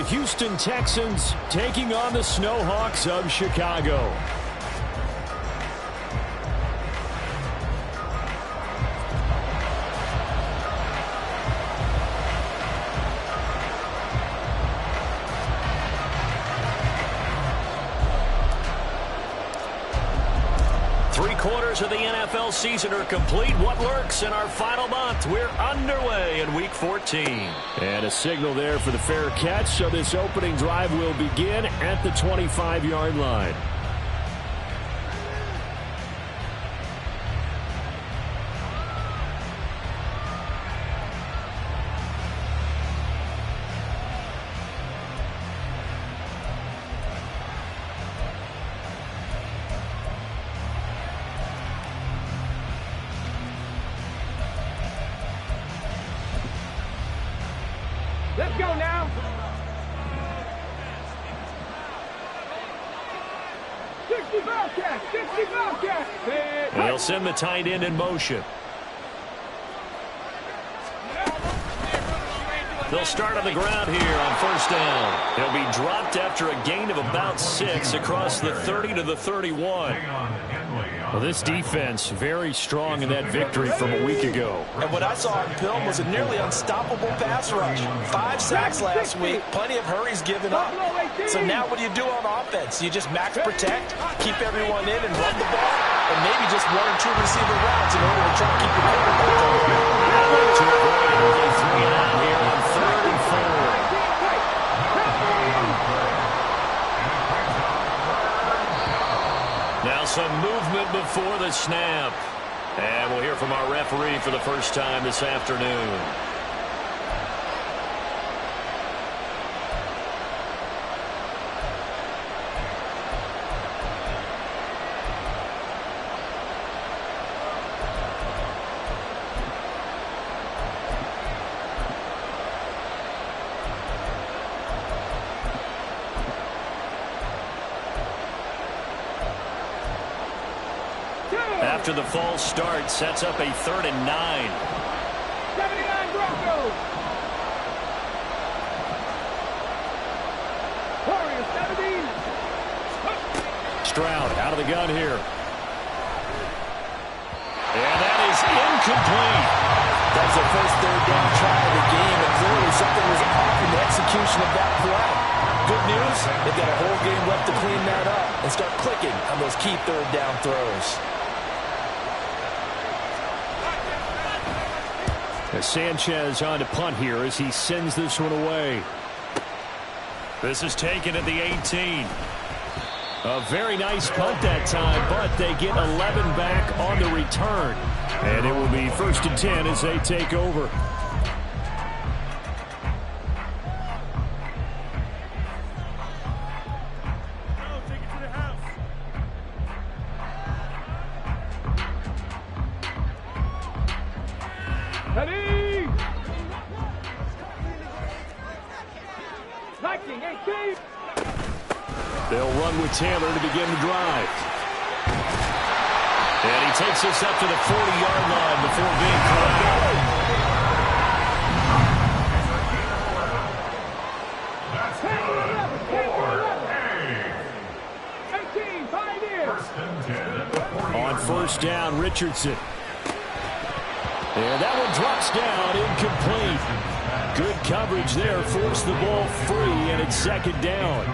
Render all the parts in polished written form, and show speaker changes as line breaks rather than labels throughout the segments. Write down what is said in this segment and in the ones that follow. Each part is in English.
the Houston Texans taking on the Snowhawks of Chicago.
Three-quarters of the NFL season are complete. What lurks in our final month? We're underway in Week 14.
And a signal there for the fair catch, so this opening drive will begin at the 25-yard line.
Let's go now. 65 catch, 65 catch.
They'll send the tight end in motion. They'll start on the ground here on first down. He'll be dropped after a gain of about 6 across the 30 to the 31.
Well, this defense very strong in that victory from a week ago.
And what I saw on film was a nearly unstoppable pass rush. 5 sacks last week, plenty of hurries given up. So now what do you do on offense? You just max protect, keep everyone in and run the ball, and maybe just 1 or 2 receiver routes in order to try to keep your quarterback on the ground.
To avoid early 3 and out here on 3rd and 4. Now some movement before the snap. And we'll hear from our referee for the first time this afternoon. After the false start, sets up a 3rd and 9.
79 Broncos. Warriors 17.
Stroud out of the gun here. And that is incomplete.
That was the first 3rd down try of the game, and clearly something was off in the execution of that play. Good news, they've got a whole game left to clean that up and start clicking on those key 3rd down throws.
As Sanchez on to punt here as he sends this one away.
This is taken at the 18.
A very nice punt that time, but they get 11 back on the return. And it will be 1st and 10 as they take over.
Ready. 19, 18.
They'll run with Taylor to begin the drive. And he takes us up to the 40-yard line before being caught out. On first down, Richardson. And that one drops down, incomplete. Good coverage there, forced the ball free, and it's 2nd down.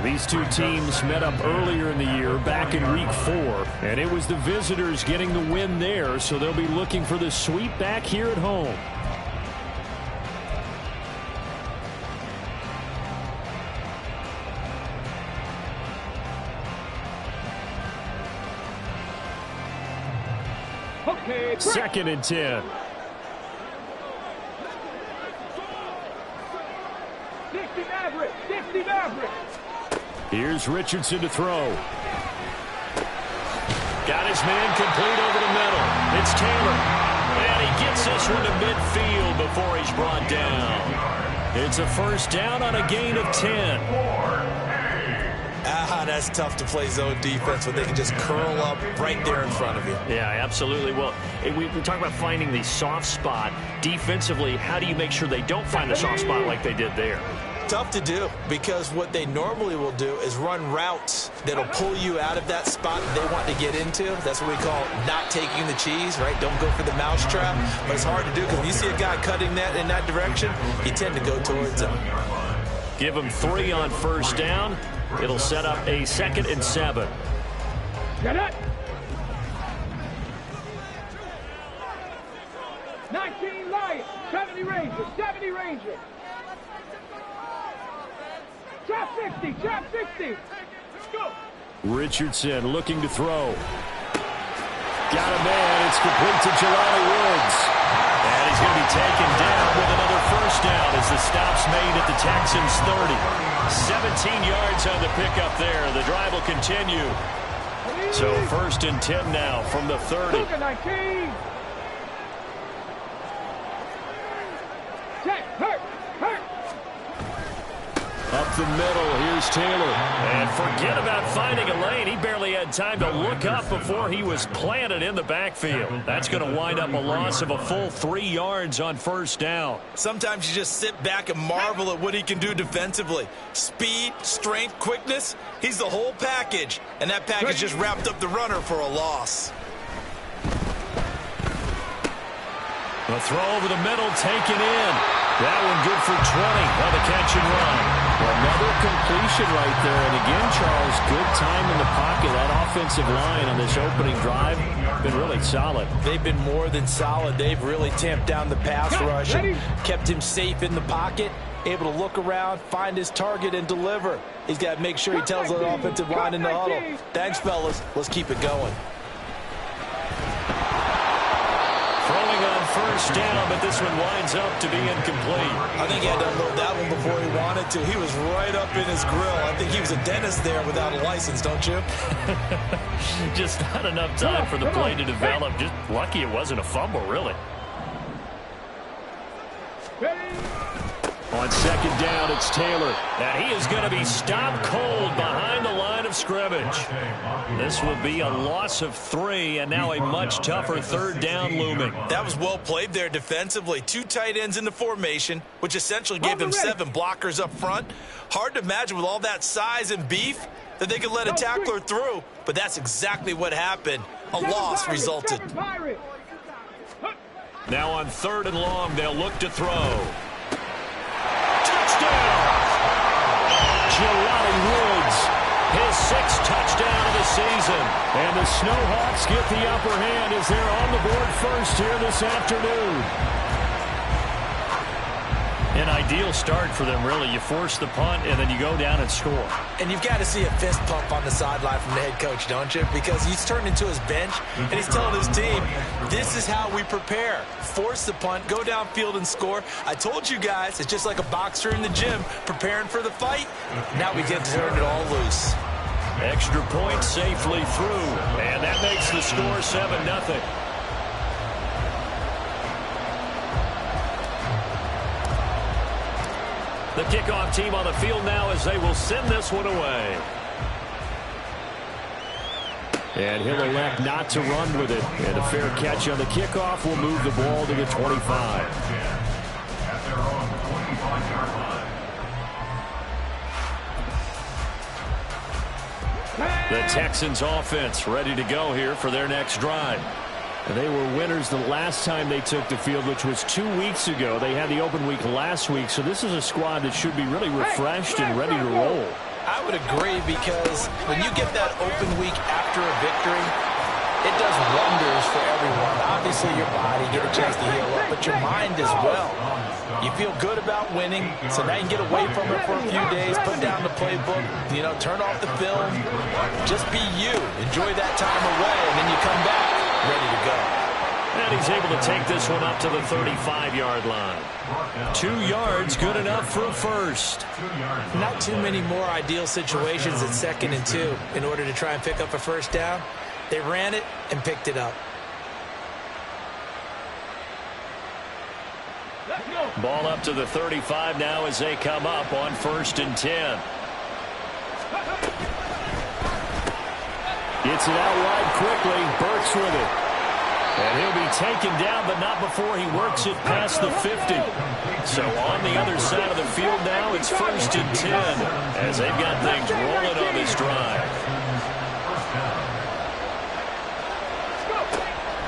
These two teams met up earlier in the year, back in Week 4, and it was the visitors getting the win there, so they'll be looking for the sweep back here at home.
Okay,
2nd and 10.
60 Maverick, 60 Maverick.
Here's Richardson to throw.
Got his man complete over the middle. It's Taylor. And he gets this one to midfield before he's brought down. It's a 1st down on a gain of 10.
Now that's tough to play zone defense when they can just curl up right there in front of you.
Yeah, absolutely. Well, we talk about finding the soft spot. Defensively, how do you make sure they don't find the soft spot like they did there?
Tough to do, because what they normally will do is run routes that'll pull you out of that spot that they want to get into. That's what we call not taking the cheese, right? Don't go for the mousetrap. But it's hard to do because when you see a guy cutting that in that direction, you tend to go towards him.
Give him 3 on first down. It'll set up a 2nd and 7.
Get it. 19 Lions, 70 Rangers, 70 Rangers. Trap 60, trap 60. Let's go.
Richardson looking to throw. Got a man. It's complete to Jelani Woods.
And he's going to be taken down with another first down as the stop's made at the Texans' 30. 17 yards on the pickup there. The drive will continue. So 1st and 10 now from the 30.
19. Check, hurt.
Up the middle, here's Taylor.
And forget about finding a lane. He barely had time to look up before he was planted in the backfield. That's going to wind up a loss of a full 3 yards on first down.
Sometimes you just sit back and marvel at what he can do defensively. Speed, strength, quickness, he's the whole package. And that package just wrapped up the runner for a loss.
A throw over the middle, taken in. That one good for 20 on the catch and run.
Another completion right there. And again, Charles, good time in the pocket. That offensive line on this opening drive been really solid.
They've been more than solid. They've really tamped down the pass rush and kept him safe in the pocket, able to look around, find his target, and deliver. He's got to make sure he tells the offensive line in the huddle, thanks, fellas. Let's keep it going.
Throwing on first down, but this one winds up to be incomplete.
I think he had to unload that one before he wanted to. He was right up in his grill. I think he was a dentist there without a license, don't you?
Just not enough time for the play to develop. Just lucky it wasn't a fumble, really.
On 2nd down, it's Taylor.
And he is going to be stopped cold behind the line of scrimmage. This will be a loss of 3, and now a much tougher 3rd down looming.
That was well played there defensively. 2 tight ends in the formation, which essentially gave them 7 blockers up front. Hard to imagine with all that size and beef that they could let a tackler through, but that's exactly what happened. A loss resulted.
Now on 3rd and long, they'll look to throw. Touchdown!
Jelani Woods,
his 6th touchdown of the season.
And the Snowhawks get the upper hand as they're on the board first here this afternoon.
An ideal start for them, really. You force the punt, and then you go down and score.
And you've got to see a fist pump on the sideline from the head coach, don't you? Because he's turned into his bench, and he's telling his team, this is how we prepare. Force the punt, go downfield and score. I told you guys, it's just like a boxer in the gym preparing for the fight. Now we get to turn it all loose.
Extra point safely through, and that makes the score 7-0. The kickoff team on the field now as they will send this one away.
And he'll elect not to run with it. And a fair catch on the kickoff will move the ball to the 25.
The Texans offense ready to go here for their next drive.
They were winners the last time they took the field, which was 2 weeks ago. They had the open week last week, so this is a squad that should be really refreshed and ready to roll.
I would agree, because when you get that open week after a victory, it does wonders for everyone. Obviously, your body, get a chance to heal up, but your mind as well. You feel good about winning, so now you can get away from it for a few days, put down the playbook, turn off the film. Just be you. Enjoy that time away, and then you come back ready to go.
And he's able to take this one up to the 35-yard line. 2 yards, good enough for a first.
Not too many more ideal situations at 2nd and 2 in order to try and pick up a first down. They ran it and picked it up.
Ball up to the 35 now as they come up on 1st and 10.
Gets it out wide quickly. Burks with it. And he'll be taken down, but not before he works it past the 50. So on the other side of the field now, it's 1st and 10 as they've got things rolling on this drive.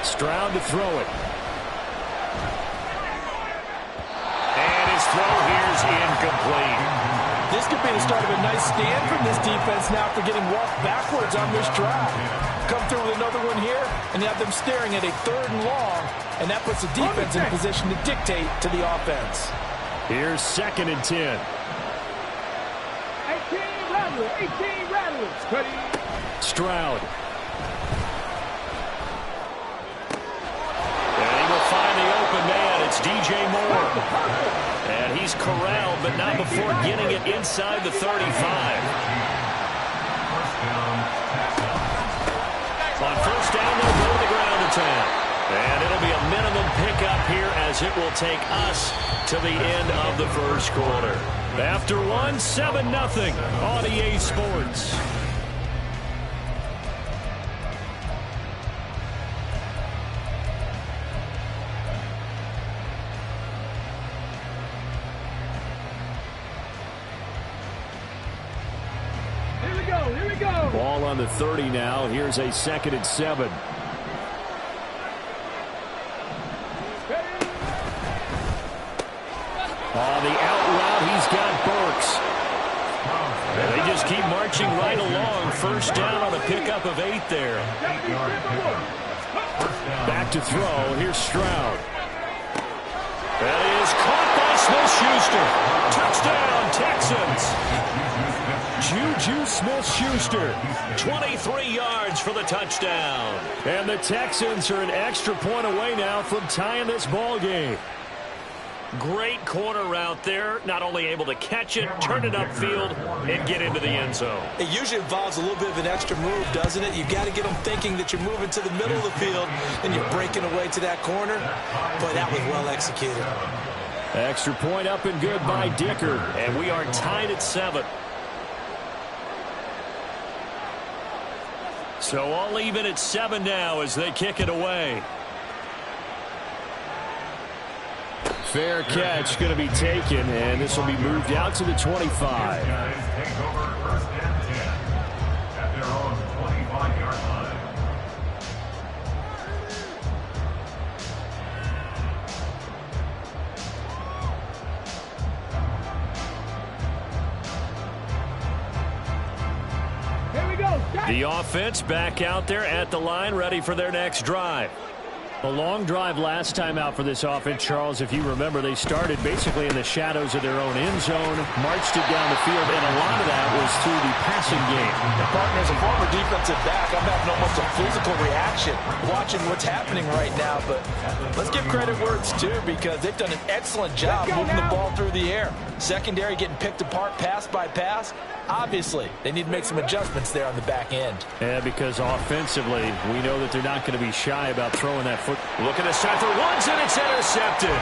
Stroud to throw it. And his throw here is incomplete.
This could be the start of a nice stand from this defense now after getting walked backwards on this drive. Come through with another one here, and you have them staring at a 3rd and long, and that puts the defense in a position to dictate to the offense.
Here's 2nd and 10.
18 Rattlers, 18 Rattlers.
Stroud. And he will find the open man. It's DJ Moore. And he's corralled, but not before getting it inside the 35. On 1st down, they'll go to the ground attack. And it'll be a minimum pickup here as it will take us to the end of the 1st quarter. After one, 7-0 on EA Sports.
Here we go.
Ball on the 30 now. Here's a 2nd and 7. On the out route, he's got Burks. And they just keep marching right along. 1st down on a pickup of 8 there. Back to throw. Here's Stroud. That is caught by Smith-Schuster. Touchdown, Texans. Juju Smith-Schuster. 23 yards for the touchdown. And the Texans are an extra point away now from tying this ball game. Great corner route there. Not only able to catch it, turn it upfield, and get into the end zone.
It usually involves a little bit of an extra move, doesn't it? You've got to get them thinking that you're moving to the middle of the field and you're breaking away to that corner. Boy, that was well executed.
Extra point up and good by Dicker. And we are tied at 7. So all even at 7 now as they kick it away. Fair catch going to be taken, and this will be moved out to the 25.
Here we go.
The offense back out there at the line, ready for their next drive. A long drive last time out for this offense, Charles. If you remember, they started basically in the shadows of their own end zone, marched it down the field, and a lot of that was through the passing game.
And partner, as a former defensive back, I'm having almost a physical reaction watching what's happening right now. But let's give credit where it's due because they've done an excellent job moving the ball through the air. Secondary getting picked apart pass by pass. Obviously, they need to make some adjustments there on the back end.
Yeah, because offensively, we know that they're not going to be shy about throwing that foot. Look at this time for ones, and it's intercepted.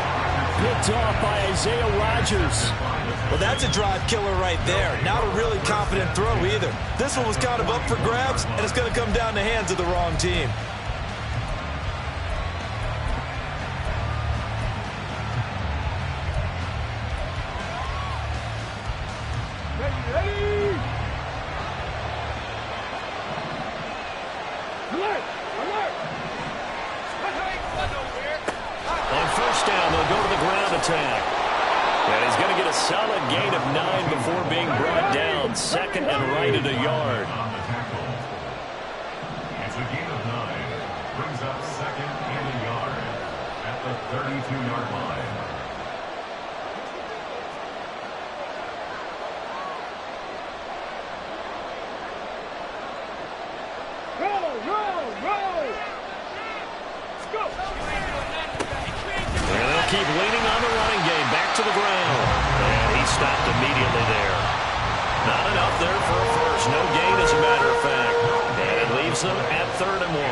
Picked off by Isaiah Rodgers.
Well, that's a drive killer right there. Not a really confident throw either. This one was kind of up for grabs, and it's going to come down the hands of the wrong team.
And he's going to get a solid gain of 9 before being brought down. 2nd and right at a yard.
It's a gain of 9. Brings up 2nd and a yard at the 32-yard line.
Roll. Let's go.
And they'll keep leaning on the running game. Back to the ground. And he stopped immediately there. Not enough there for a first. No gain, as a matter of fact. And it leaves them at 3rd and 1.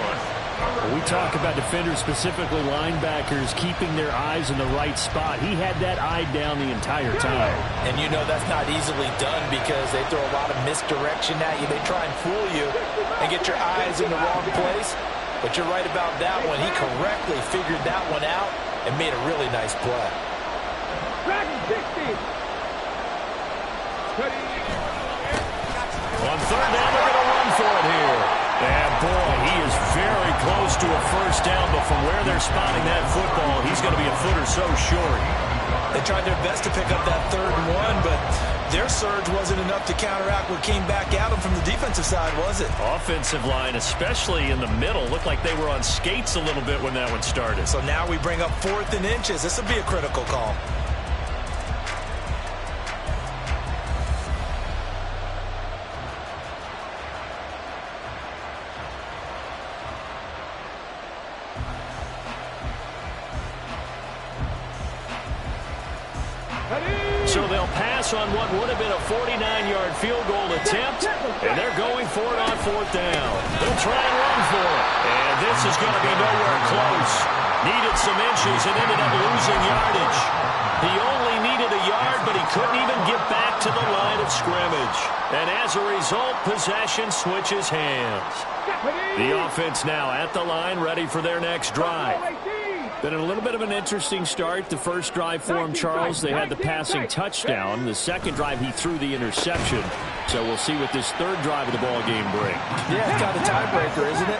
We talk about defenders, specifically linebackers, keeping their eyes in the right spot. He had that eye down the entire time.
And you know that's not easily done because they throw a lot of misdirection at you. They try and fool you and get your eyes in the wrong place. But you're right about that one. He correctly figured that one out and made a really nice play.
On third down, they're going to run for it here. And, boy, he is very close to a first down, but from where they're spotting that football, he's going to be a foot or so short.
They tried their best to pick up that 3rd and 1, but their surge wasn't enough to counteract what came back at them from the defensive side, was it?
Offensive line, especially in the middle, looked like they were on skates a little bit when that one started.
So now we bring up 4th and inches. This will be a critical call.
So they'll pass on what would have been a 49-yard field goal attempt, and they're going for it on 4th down. They'll try and run for it, and this is going to be nowhere close. Needed some inches and ended up losing yardage. He only needed a yard, but he couldn't even get back to the line of scrimmage. And as a result, possession switches hands. The offense now at the line, ready for their next drive. Been a little bit of an interesting start. The first drive for him, Charles, they had the passing touchdown. The second drive, he threw the interception. So we'll see what this third drive of the ball game brings.
Yeah, it's kind of tiebreaker, isn't it?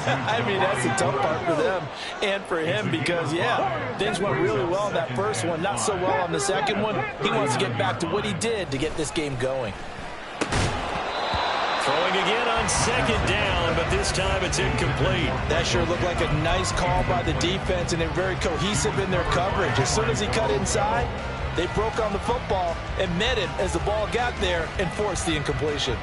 I mean, that's the tough part for them and for him because, yeah, things went really well in that first one, not so well on the second one. He wants to get back to what he did to get this game going.
Throwing again on 2nd down, but this time it's incomplete.
That sure looked like a nice call by the defense, and they're very cohesive in their coverage. As soon as he cut inside, they broke on the football and met it as the ball got there and forced the incompletion.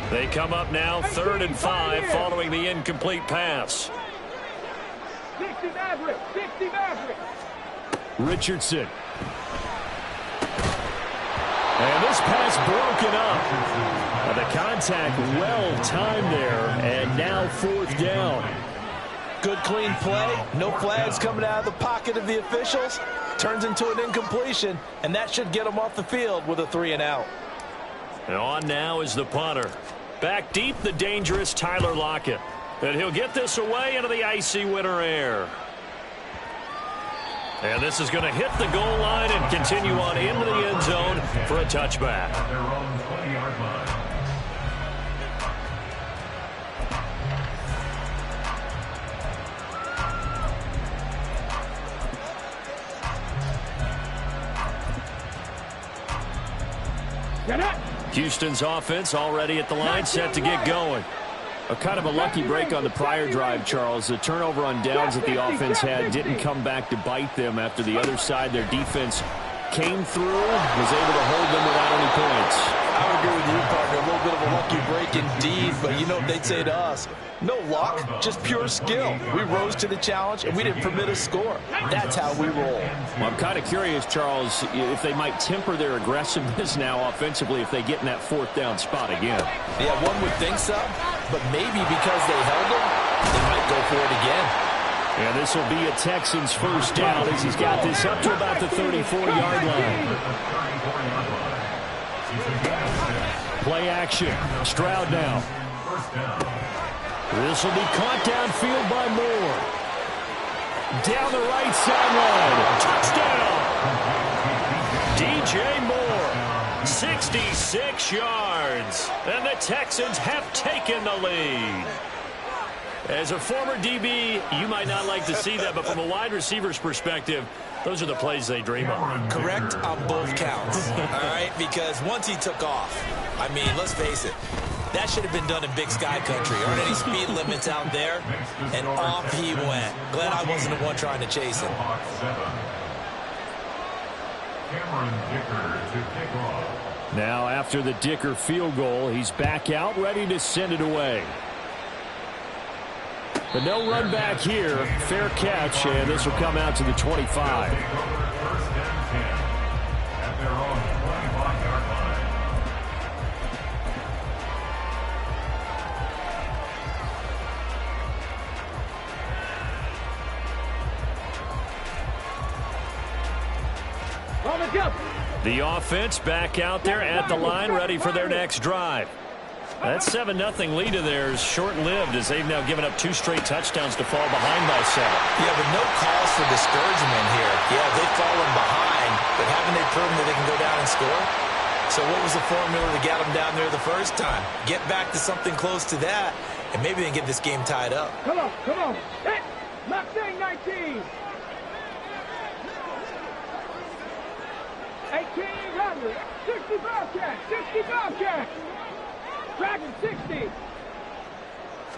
They come up now 3rd and 5 following the incomplete pass.
60 Maverick.
Richardson. And this pass broken up. The contact well timed there, and now 4th down.
Good clean play. No flags coming out of the pocket of the officials. Turns into an incompletion, and that should get them off the field with a 3 and out.
And on now is the punter. Back deep, the dangerous Tyler Lockett. And he'll get this away into the icy winter air. And this is going to hit the goal line and continue on into the end zone for a touchback.
At their own 20-yard line.
Houston's offense already at the line, set to get going.
A kind of a lucky break on the prior drive, Charles. The turnover on downs that the offense had didn't come back to bite them after the other side. Their defense came through, was able to hold them without any points.
I would agree with you, partner. A little bit of a lucky break indeed, but you know what they'd say to us? No luck, just pure skill. We rose to the challenge, and we didn't permit a score. That's how we roll.
Well, I'm kind of curious, Charles, if they might temper their aggressiveness now offensively if they get in that 4th down spot again.
Yeah, one would think so, but maybe because they held them, they might go for it again.
And this will be a Texans first down as he's got this up to about the 34-yard line. Play action. Stroud now. This will be caught downfield by Moore. Down the right sideline. Touchdown. DJ Moore. 66 yards. And the Texans have taken the lead. As a former DB, you might not like to see that, but from a wide receiver's perspective, those are the plays they dream of.
Correct on both counts, all right? Because once he took off, I mean, let's face it, that should have been done in Big Sky country. Aren't any speed limits out there? And off he went. Glad I wasn't the one trying to chase him.
Now, after the Dicker field goal, he's back out, ready to send it away. But no run back here. Fair catch, and this will come out to the 25.
Let's go.
The offense back out there at the line, ready for their next drive. That 7-0 lead of theirs short-lived as they've now given up 2 straight touchdowns to fall behind by 7.
Yeah, but no cause for discouragement here. Yeah, they've fallen behind, but haven't they proven that they can go down and score? So what was the formula to get them down there the first time? Get back to something close to that, and maybe they can get this game tied up.
Come on, come on. Hit. Mustang 19. 1800. 60 Bobcat. 60 Bobcat. Dragon 60.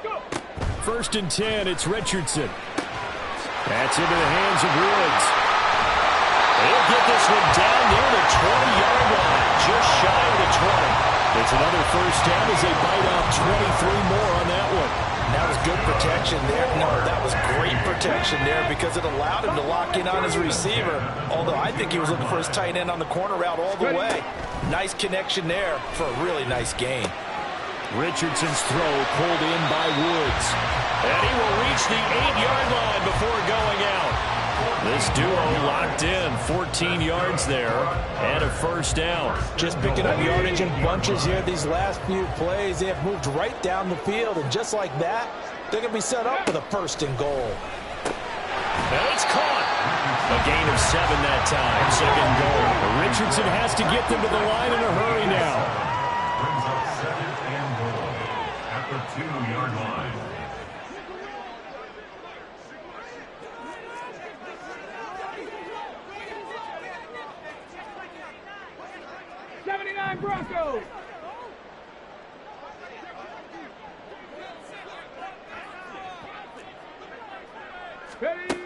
Go.
1st and 10, it's Richardson. That's into the hands of Woods. They'll get this one down near the 20-yard line, just shy of the 20. It's another 1st down as they bite off 23 more on that one.
That was good protection there. No, that was great protection there because it allowed him to lock in on his receiver, although I think he was looking for his tight end on the corner route all the way. Nice connection there for a really nice gain.
Richardson's throw pulled in by Woods. And he will reach the 8-yard line before going out. This duo locked in, 14 yards there, and a 1st down.
Just picking up yardage in bunches here these last few plays. They have moved right down the field, and just like that, they're going to be set up for the 1st and goal.
And it's caught. A gain of 7 that time, 2nd goal. Richardson has to get them to the line in a hurry now.
Brings up 2nd and goal at the 2-yard line.
79 Broncos. Ready.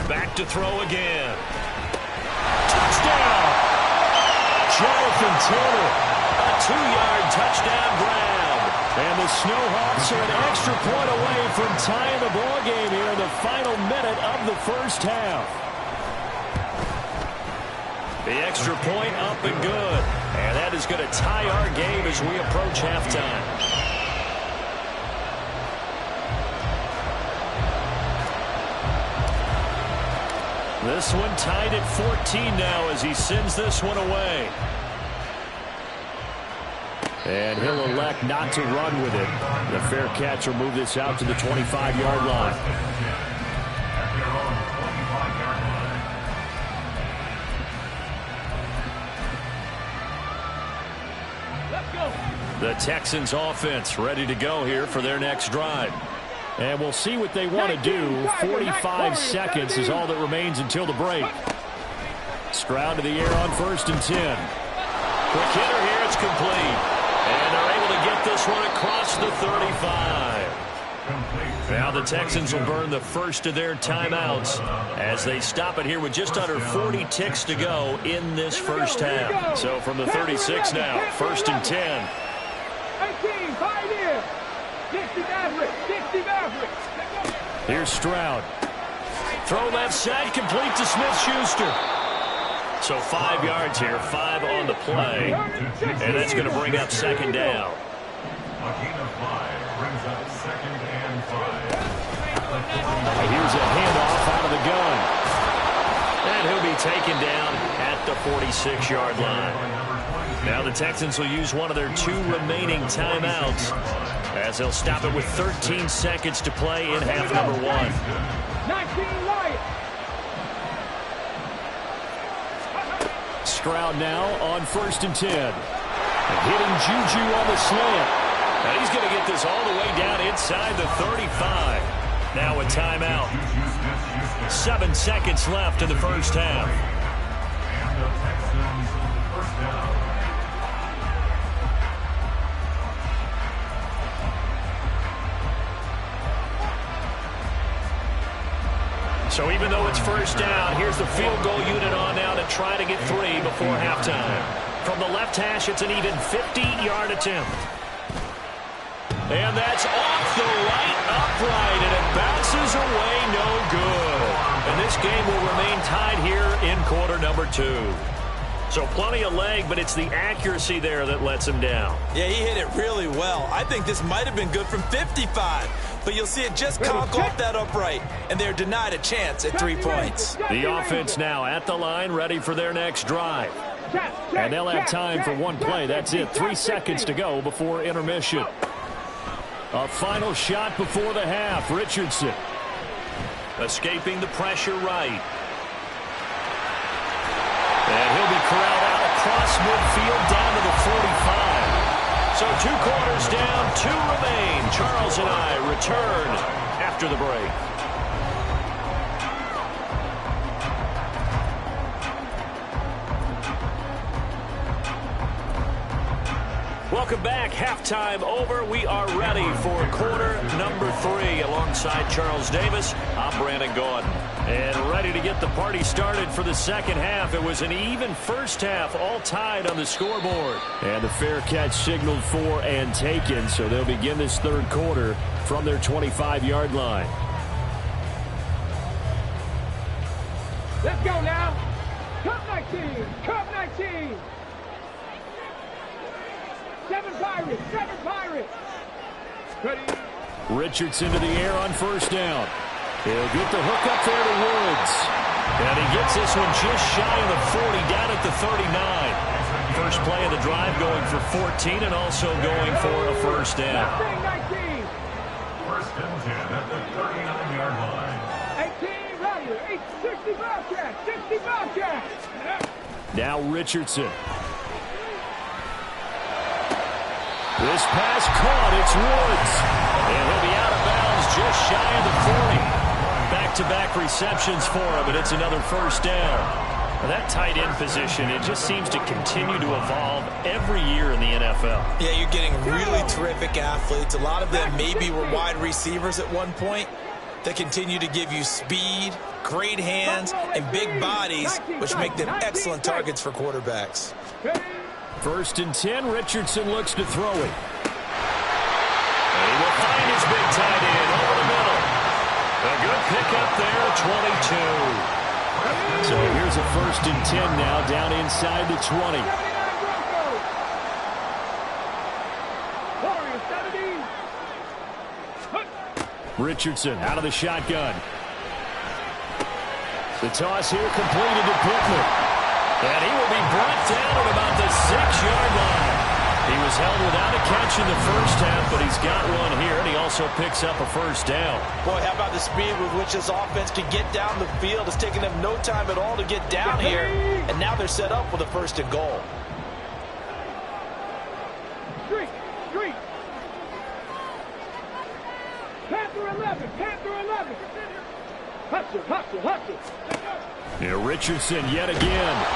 Back to throw again. Touchdown! Jonathan Taylor. A 2-yard touchdown grab. And the Snowhawks are an extra point away from tying the ball game here in the final minute of the 1st half. The extra point up and good. And that is going to tie our game as we approach halftime. This one tied at 14 now as he sends this one away. And he'll elect not to run with it. The fair catch will move this out to the 25-yard line.
At their own 25-yard line.
Let's go.
The Texans offense ready to go here for their next drive. And we'll see what they want to do. 45 seconds is all that remains until the break. Stroud to the air on 1st and 10. Quick hitter here, it's complete. And they're able to get this one across the 35. Now the Texans will burn the first of their timeouts as they stop it here with just under 40 ticks to go in this 1st half. So from the 36 now, 1st and 10.
18, Pioneer. 60 Maverick, 60 Maverick.
Here's Stroud. Throw left side, complete to Smith-Schuster. So 5 yards here, 5 on the play. And that's going to bring up 2nd down.
A gain of 5 brings up 2nd and 5.
Here's a handoff out of the gun. And he'll be taken down at the 46-yard line. Now the Texans will use one of their 2 remaining timeouts as they'll stop it with 13 seconds to play in half number 1.
19 Lions.
Stroud now on 1st and 10. Hitting Juju on the slant. And he's going to get this all the way down inside the 35. Now a timeout. 7 seconds left in the 1st half.
And the Texans 1st down.
So even though it's 1st down, here's the field goal unit on now to try to get 3 before halftime. From the left hash, it's an even 50-yard attempt. And that's off the right upright, and it bounces away no good. And this game will remain tied here in quarter number 2. So
So plenty of leg, but it's the accuracy there that lets him down.
Yeah, he hit it really well. I think this might have been good from 55. But you'll see it just conk off that upright, and they're denied a chance at 3 points.
The offense now at the line, ready for their next drive. And they'll have time for one play. That's it. 3 seconds to go before intermission. A final shot before the half. Richardson.
Escaping the pressure right. And he'll be corralled out across midfield down to the 45. So 2 quarters down, 2 remain. Charles and I return after the break. Welcome back. Halftime over. We are ready for quarter number 3. Alongside Charles Davis, I'm Brandon Gaudin.
And ready to get the party started for the second half. It was an even first half, all tied on the scoreboard. And the fair catch signaled for and taken, so they'll begin this third quarter from their 25-yard line.
Let's go now. Cup 19. Cup 19. 7 Pirates. 7 Pirates. Ready.
Richardson to the air on first down. He'll get the hook up there to Woods. And he gets this one just shy of the 40, down at the 39. First play of the drive going for 14 and also going for a first down.
First and 10 at the 39-yard line.
18 ready. 60 Bobcats. 60 Bobcats.
Now Richardson. This pass caught. It's Woods. And he'll be out of bounds just shy of the 40. Back-to-back receptions for him, and it's another first down.
Well, that tight end position, it just seems to continue to evolve every year in the NFL.
Yeah, you're getting really terrific athletes. A lot of them maybe were wide receivers at one point. They continue to give you speed, great hands, and big bodies, which make them excellent targets for quarterbacks.
First and 10, Richardson looks to throw it.
And he will find his big tight end over the middle. A good pickup there, 22.
So here's a first and 10 now, down inside the 20. Richardson out of the shotgun. The toss here completed to Pittman.
And he will be brought down at about the 6-yard line. He was held without a catch in the first half, but he's got one here, and he also picks up a first down.
Boy, how about the speed with which this offense can get down the field? It's taken them no time at all to get down here, and now they're set up with a first and goal.
Street. Panther 11. Panther 11. Hustle.
Yeah, Richardson yet again.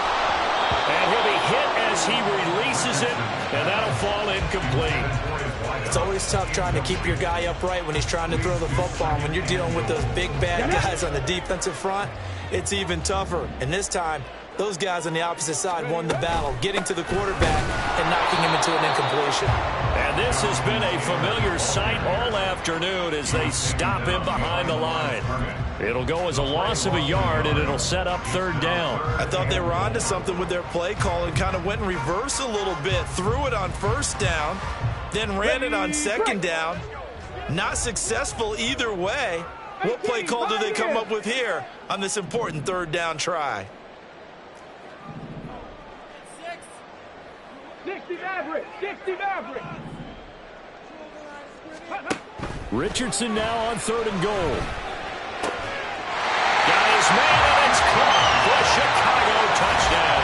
And he'll be hit as he releases it, and that'll fall incomplete.
It's always tough trying to keep your guy upright when he's trying to throw the football. When you're dealing with those big, bad guys on the defensive front, it's even tougher. And this time, those guys on the opposite side won the battle, getting to the quarterback and knocking him into an incompletion.
And this has been a familiar sight all afternoon as they stop him behind the line. It'll go as a loss of a yard, and it'll set up third down.
I thought they were onto something with their play call and kind of went in reverse a little bit. Threw it on first down, then ran it on second down. Not successful either way. What play call do they come up with here on this important third down try?
60 Maverick.
Richardson now on third and goal.
Got his man, and it's caught for a Chicago touchdown.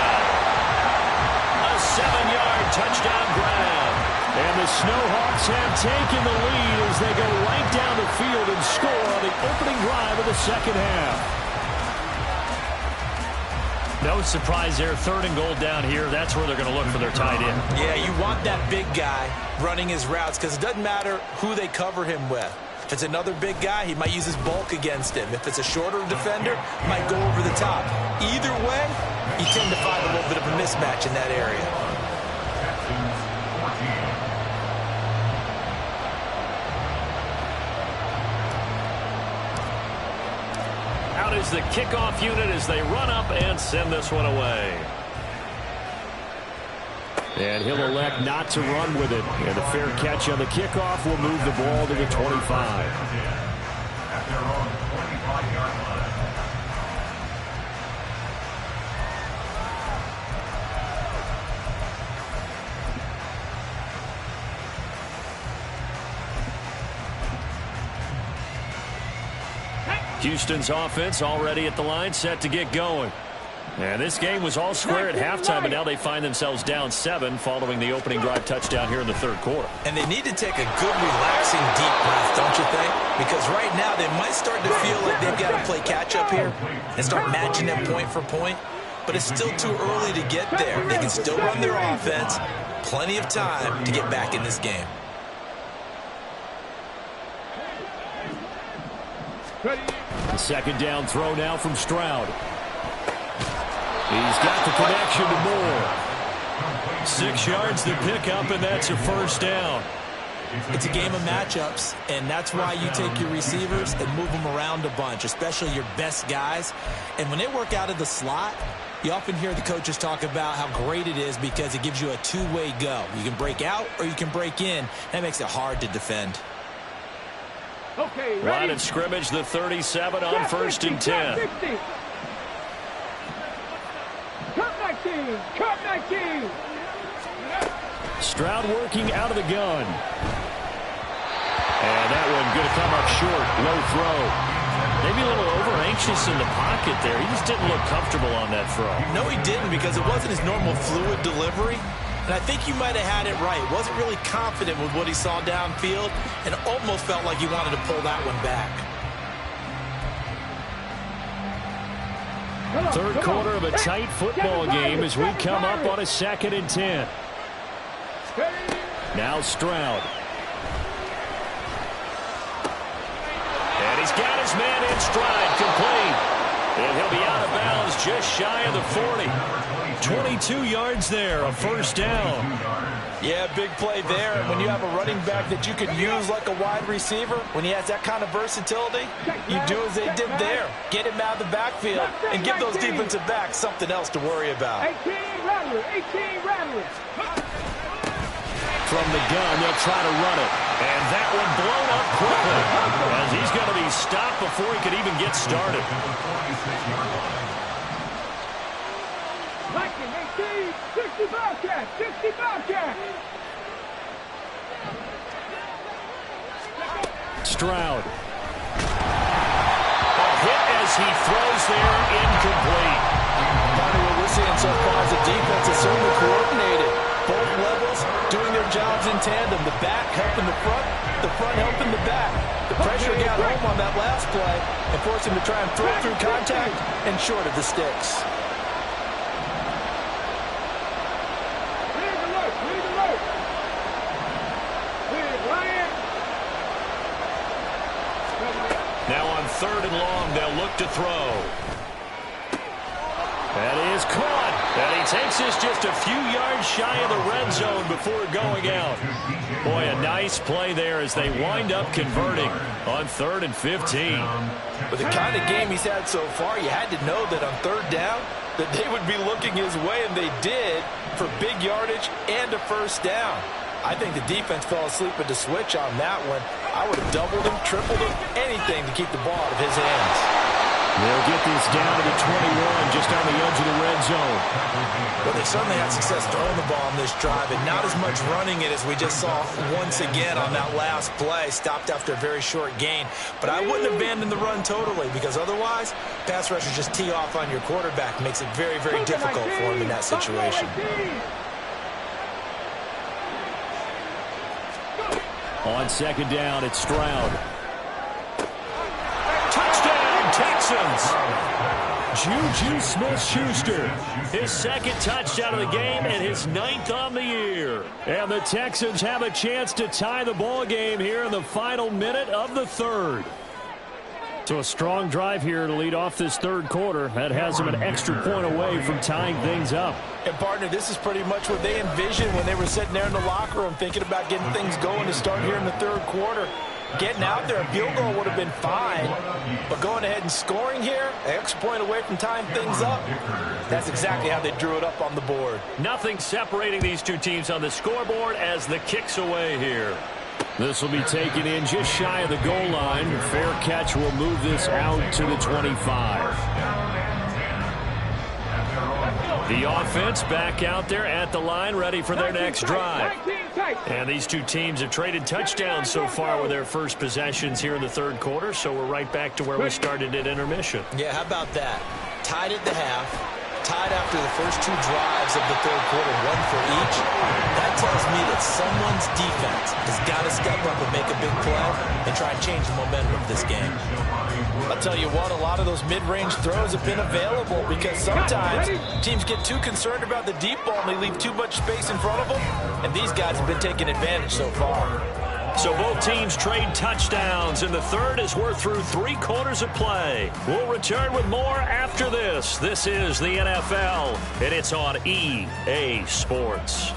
A 7-yard touchdown grab.
And the Snowhawks have taken the lead as they go right down the field and score on the opening drive of the second half.
No surprise there. Third and goal down here. That's where they're going to look for their tight end.
Yeah, you want that big guy running his routes because it doesn't matter who they cover him with. If it's another big guy, he might use his bulk against him. If it's a shorter defender, he might go over the top. Either way, you tend to find a little bit of a mismatch in that area.
Out is the kickoff unit as they run up and send this one away.
And he'll elect not to run with it. And the fair catch on the kickoff will move the ball to the 25.
At their own 25-yard line.
Houston's offense already at the line, set to get going. And this game was all square at halftime, but now they find themselves down 7 following the opening drive touchdown here in the third quarter.
And they need to take a good, relaxing, deep breath, don't you think? Because right now they might start to feel like they've got to play catch-up here and start matching them point for point. But it's still too early to get there. They can still run their offense. Plenty of time to get back in this game.
Second down throw now from Stroud. He's got the connection to Moore.
6 yards to pick up, and that's a first down.
It's a game of matchups, and that's why you take your receivers and move them around a bunch, especially your best guys. And when they work out of the slot, you often hear the coaches talk about how great it is because it gives you a two-way go. You can break out or you can break in. That makes it hard to defend.
Okay,
Line of scrimmage, the 37 on first and 10.
Cut 19! Cut 19!
Stroud working out of the gun. And that one going to come up short. Low throw.
Maybe a little over-anxious in the pocket there. He just didn't look comfortable on that throw.
No, he didn't, because it wasn't his normal fluid delivery. And I think you might have had it right. Wasn't really confident with what he saw downfield and almost felt like he wanted to pull that one back.
Third quarter of a tight football game as we come up on a 2nd and 10. Now Stroud.
And he's got his man in stride, complete. And he'll be out of bounds just shy of the 40. 22 yards there, a first down.
Yeah, big play there. And when you have a running back that you can use like a wide receiver, when he has that kind of versatility, you do as they did there. Get him out of the backfield and give those defensive backs something else to worry about.
18 rattlers, 18 rattlers.
From the gun, they'll try to run it.
And that one blown up quickly as he's going to be stopped before he could even get started.
19, 18, 60 Bobcats, 60 Bobcats.
Stroud.
A hit as he throws there, incomplete.
Partner, what we're seeing so far is the defense is certainly coordinated. Both levels doing their jobs in tandem. The back helping the front helping the back. The pressure got home on that last play and forced him to try and throw through contact and short of the sticks.
Now on 3rd and long, they'll look to throw. That is caught. And he takes this just a few yards shy of the red zone before going out. Boy, a nice play there as they wind up converting on 3rd and 15.
With the kind of game he's had so far, you had to know that on 3rd down that they would be looking his way, and they did, for big yardage and a first down. I think the defense fell asleep with the switch on that one. I would have doubled him, tripled him, anything to keep the ball out of his hands.
They'll get this down to the 21, just on the edge of the red zone.
Well, they certainly had success throwing the ball on this drive, and not as much running it as we just saw once again on that last play. Stopped after a very short gain. But I wouldn't abandon the run totally, because otherwise, pass rushers just tee off on your quarterback. Makes it very, very difficult for him in that situation.
On 2nd down, it's Stroud.
Touchdown, Texans.
Juju Smith-Schuster.
His 2nd touchdown of the game and his 9th on the year.
And the Texans have a chance to tie the ball game here in the final minute of the 3rd. So a strong drive here to lead off this 3rd quarter. That has them an extra point away from tying things up.
And, partner, this is pretty much what they envisioned when they were sitting there in the locker room thinking about getting things going to start here in the 3rd quarter. Getting out there, a field goal would have been fine, but going ahead and scoring here, an extra point away from tying things up, that's exactly how they drew it up on the board.
Nothing separating these two teams on the scoreboard as the kick's away here.
This will be taken in just shy of the goal line. Fair catch will move this out to the 25. The offense back out there at the line, ready for their next drive. And these two teams have traded touchdowns so far with their first possessions here in the third quarter, so we're right back to where we started at intermission.
Yeah, how about that? Tied at the half, tied after the first two drives of the third quarter, one for each. That tells me that someone's defense has got to step up and make a big play and try and change the momentum of this game. I'll tell you what, a lot of those mid-range throws have been available because sometimes teams get too concerned about the deep ball and they leave too much space in front of them, and these guys have been taking advantage so far.
So both teams trade touchdowns, and the third as we're through 3 quarters of play. We'll return with more after this. This is the NFL, and it's on EA Sports.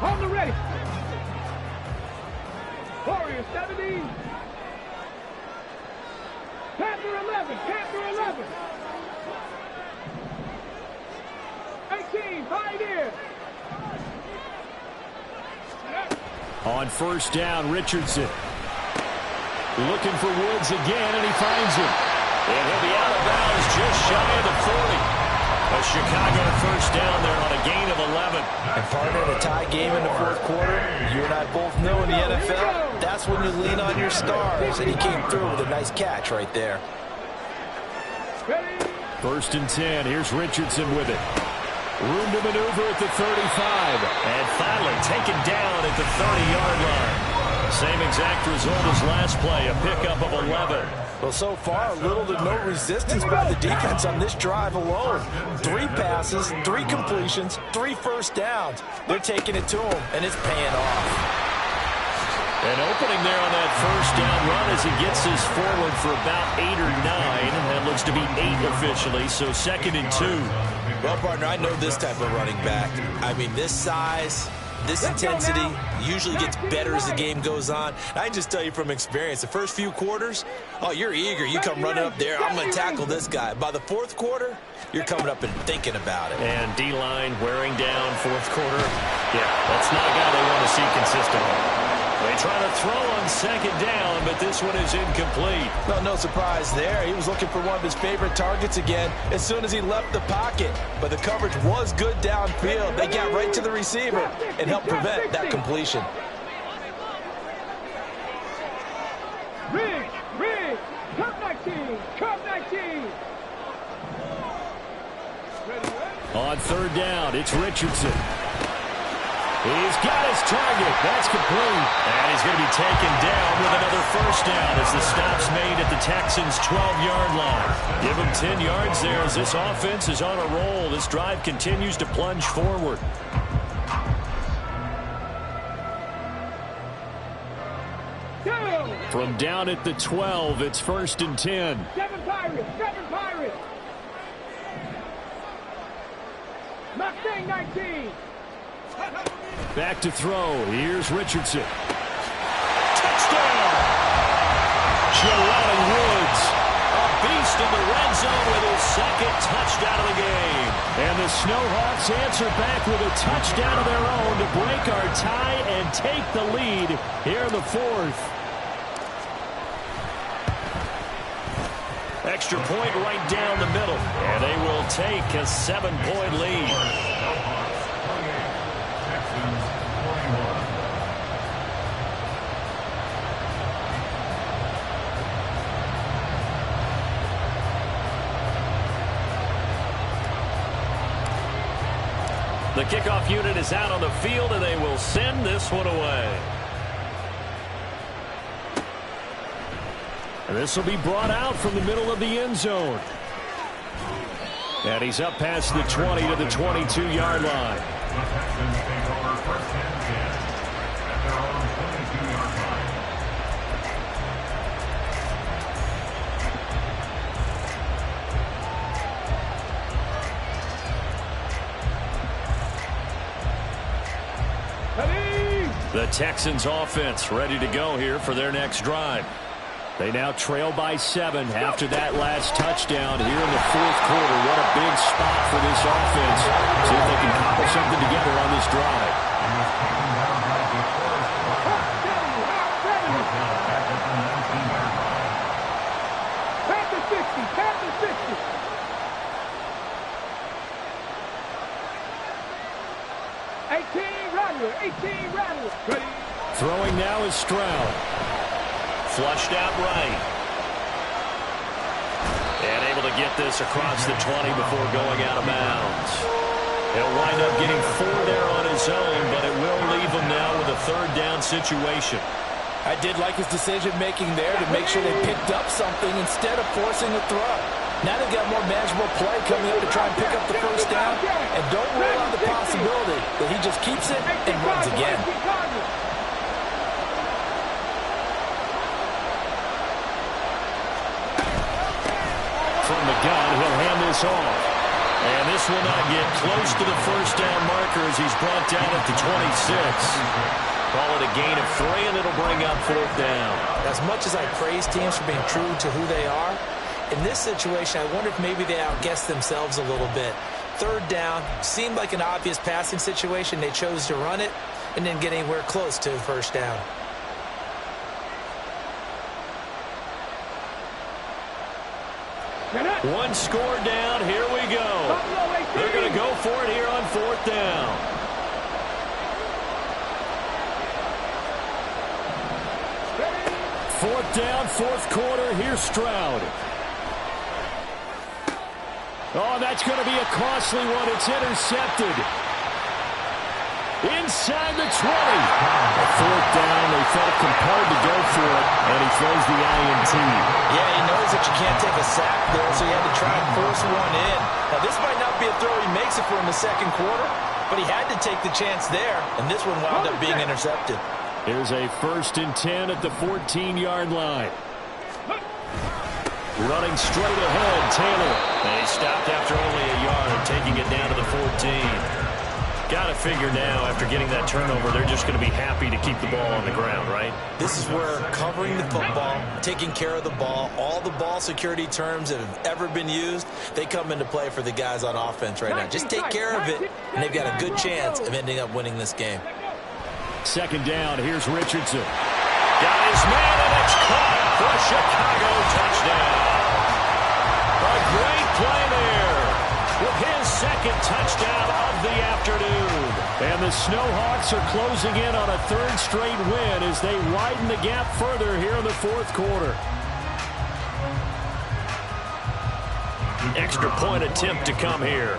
On the ready. Warriors 70. Panther 11. Panther 11. 18. Pioneer.
On first down, Richardson. Looking for Woods again, and he finds him.
And he'll be out of bounds just shy of the 40. A Chicago first down there on a gain of 11.
And partner, in a tie game in the fourth quarter, you and I both know in the NFL, that's when you lean on your stars. And he came through with a nice catch right there.
First and 10. Here's Richardson with it. Room to maneuver at the 35.
And finally taken down at the 30-yard line. Same exact result as last play, a pickup of 11.
Well, so far, little to no resistance by the defense on this drive alone. 3 passes, 3 completions, 3 first downs. They're taking it to him, and it's paying off.
An opening there on that first down run as he gets this forward for about 8 or 9. That looks to be 8 officially, so second and 2.
Well, partner, I know this type of running back. I mean, this size, this intensity usually gets better as the game goes on. I can just tell you from experience, the first few quarters, oh, you're eager. You come running up there, I'm going to tackle this guy. By the fourth quarter, you're coming up and thinking about it.
And D-line wearing down fourth quarter. Yeah, that's not a guy they want to see consistently. They try to throw on second down, but this one is incomplete.
Well, no surprise there. He was looking for one of his favorite targets again as soon as he left the pocket. But the coverage was good downfield. They got right to the receiver and helped prevent that completion.
Rig, Cup 19, Cup 19.
On third down, it's Richardson. He's got his target. That's complete.
And he's going to be taken down with another first down as the stop's made at the Texans' 12-yard line. Give him 10 yards there as this offense is on a roll. This drive continues to plunge forward.
From down at the 12, it's first and 10.
7 Pirates, 7 Pirates. Mustang 19.
Back to throw. Here's Richardson.
Touchdown!
Jelani Woods.
A beast in the red zone with his second touchdown of the game.
And the Snowhawks answer back with a touchdown of their own to break our tie and take the lead here in the fourth.
Extra point right down the middle. And they will take a 7-point lead. The kickoff unit is out on the field, and they will send this one away.
And this will be brought out from the middle of the end zone. And he's up past the 20 to the 22-yard line.
The Texans offense ready to go here for their next drive.
They now trail by 7 after that last touchdown here in the fourth quarter. What a big spot for this offense. See if they can cobble something together on this drive.
Panther 60, Panther 60.
Throwing now is Stroud.
Flushed out right. And able to get this across the 20 before going out of bounds. He'll wind up getting 4 there on his own, but it will leave him now with a third down situation.
I did like his decision-making there to make sure they picked up something instead of forcing a throw. Now they've got more manageable play coming up to try and pick up the first down. And don't rule out the possibility that he just keeps it and runs again.
From the gun, he'll hand this off.
And this will not get close to the first down marker as he's brought down at the 26. Call it a gain of 3, and it'll bring up 4th down.
As much as I praise teams for being true to who they are, in this situation, I wonder if maybe they outguessed themselves a little bit. 3rd down seemed like an obvious passing situation. They chose to run it and didn't get anywhere close to the first down.
One score down. Here we go. They're going to go for it here on 4th down.
Fourth down, fourth quarter. Here's Stroud. Oh, that's going to be a costly one. It's intercepted. Inside the 20. A 4th down. They felt compelled to go for it, and he throws the INT.
Yeah, he knows that you can't take a sack there, so he had to try and force one in. Now, this might not be a throw he makes it for in the second quarter, but he had to take the chance there, and this one wound up being intercepted.
Here's a 1st and 10 at the 14-yard line. Running straight ahead, Taylor.
And he stopped after only a yard, taking it down to the 14. Got to figure now, after getting that turnover, they're just going to be happy to keep the ball on the ground, right?
This is where covering the football, taking care of the ball, all the ball security terms that have ever been used, they come into play for the guys on offense right now. Just take care of it, and they've got a good chance of ending up winning this game.
2nd down, here's Richardson.
Got his man, and it's caught for a Chicago touchdown. A great play there with his 2nd touchdown of the afternoon.
And the Snowhawks are closing in on a 3rd straight win as they widen the gap further here in the 4th quarter.
Extra point attempt to come here.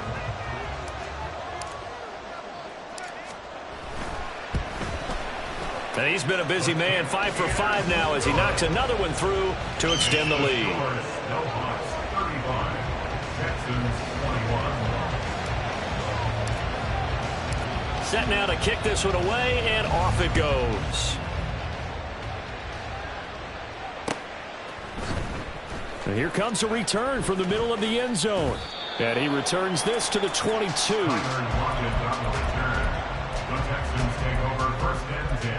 And he's been a busy man, 5 for 5 now as he knocks another one through to extend the lead. Set now to kick this one away, and off it goes.
And here comes a return from the middle of the end zone. And he returns this to the 22.
The Texans take over 1st and 10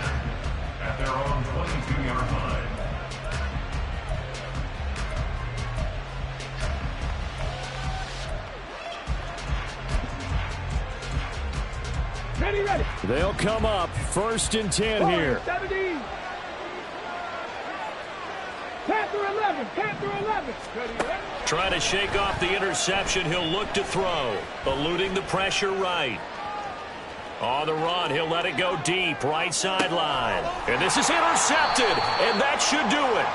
at their own 22-yard line.
Ready.
They'll come up 1st and 10 here.
17. Panther 11. Panther 11.
Trying to shake off the interception. He'll look to throw. Eluding the pressure right. On the run, he'll let it go deep. Right sideline. And this is intercepted. And that should do it.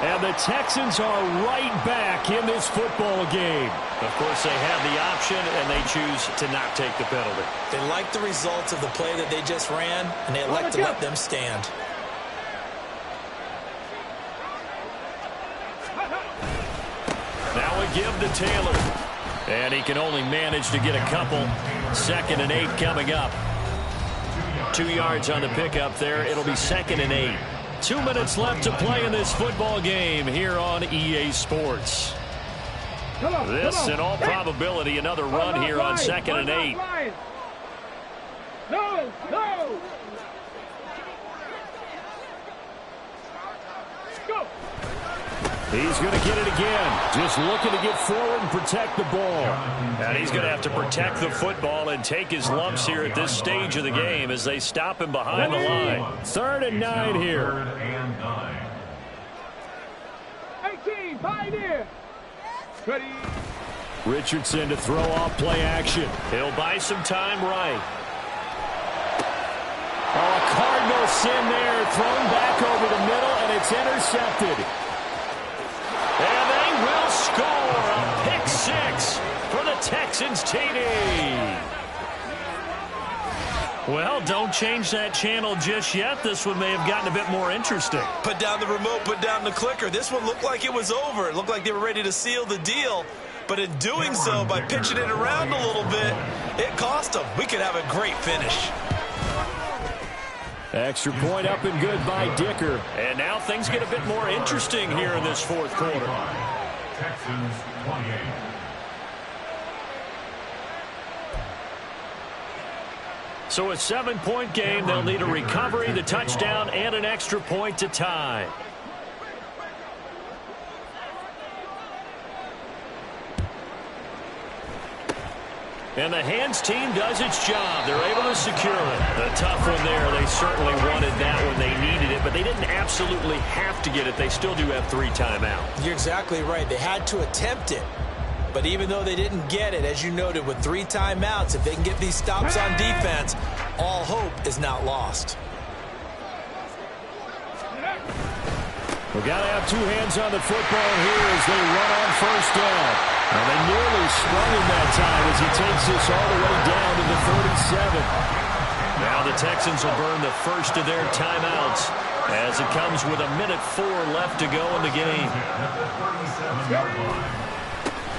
And the Texans are right back in this football game.
Of course, they have the option, and they choose to not take the penalty.
They like the results of the play that they just ran, and they elect to let them stand.
Now a give to Taylor. And he can only manage to get a couple. 2nd and 8 coming up. 2 yards on the pickup there. It'll be 2nd and 8. 2 minutes left to play in this football game here on EA Sports. This, in all probability, another run here on 2nd and 8.
No. Go.
He's going to get it again. Just looking to get forward and protect the ball.
And he's going to have to protect the football and take his lumps here at this stage of the game as they stop him behind the line.
3rd and 9 here.
3rd and 9.
18, Pioneer. Ready.
Richardson to throw off play action.
He'll buy some time right.
Oh, a Cardinal sin there. Thrown back over the middle, and it's intercepted.
And they will score a pick 6 for the Texans TD. Well, don't change that channel just yet. This one may have gotten a bit more interesting.
Put down the remote, put down the clicker. This one looked like it was over. It looked like they were ready to seal the deal. But in doing so, by pitching it around a little bit, it cost them. We could have a great finish.
Extra point up and good by Dicker.
And now things get a bit more interesting here in this 4th quarter.
Texans 28.
So a 7-point game. They'll need a recovery, the touchdown, and an extra point to tie. And the hands team does its job. They're able to secure it. The tough one there. They certainly wanted that when they needed it, but they didn't absolutely have to get it. They still do have 3 timeouts.
You're exactly right. They had to attempt it. But even though they didn't get it, as you noted, with 3 timeouts, if they can get these stops on defense, all hope is not lost.
We've got to have 2 hands on the football here as they run on 1st down. And they nearly sprung him that time as he takes this all the way down to the 37.
Now the Texans will burn the first of their timeouts as it comes with 1:04 left to go in the game.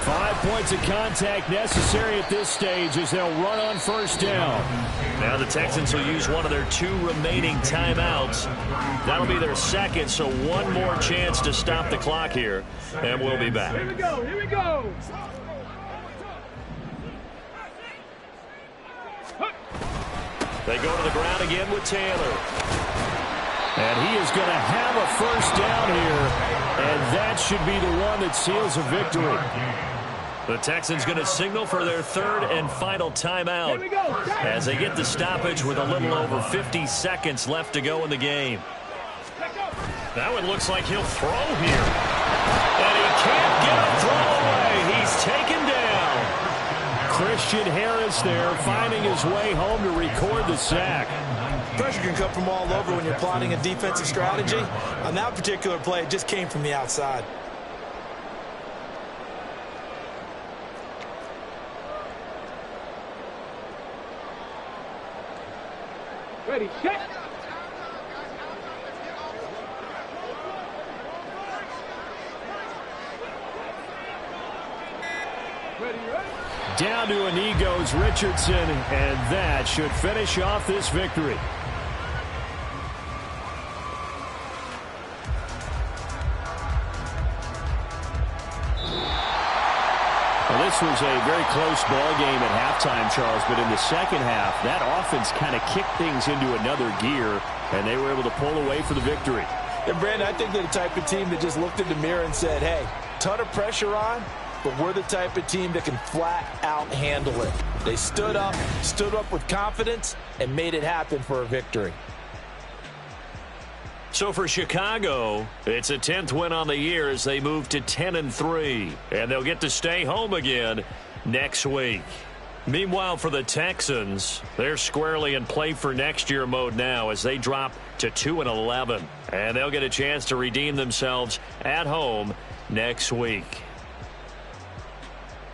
5 points of contact necessary at this stage as they'll run on 1st down.
Now the Texans will use one of their 2 remaining timeouts. That'll be their 2nd, so one more chance to stop the clock here, and we'll be back.
Here we go. Here we go.
They go to the ground again with Taylor.
And he is going to have a 1st down here, and that should be the one that seals a victory.
The Texans going to signal for their 3rd and final timeout as they get the stoppage with a little over 50 seconds left to go in the game. That one looks like he'll throw here. And he can't get a throw away. He's taken down.
Christian Harris there finding his way home to record the sack.
Pressure can come from all over when you're plotting a defensive strategy. On that particular play, it just came from the outside.
Ready, set. Ready, ready.
Down to a knee goes Richardson, and that should finish off this victory. Well, this was a very close ball game at halftime, Charles, but in the 2nd half, that offense kind of kicked things into another gear, and they were able to pull away for the victory.
And, Brandon, I think they're the type of team that just looked in the mirror and said, hey, ton of pressure on, but we're the type of team that can flat out handle it. They stood up with confidence, and made it happen for a victory.
So for Chicago, it's a 10th win on the year as they move to 10-3, and they'll get to stay home again next week. Meanwhile, for the Texans, they're squarely in play for next year mode now as they drop to 2-11, and they'll get a chance to redeem themselves at home next week.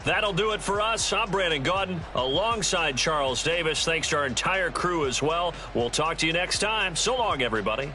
That'll do it for us. I'm Brandon Gaudin alongside Charles Davis. Thanks to our entire crew as well. We'll talk to you next time. So long, everybody.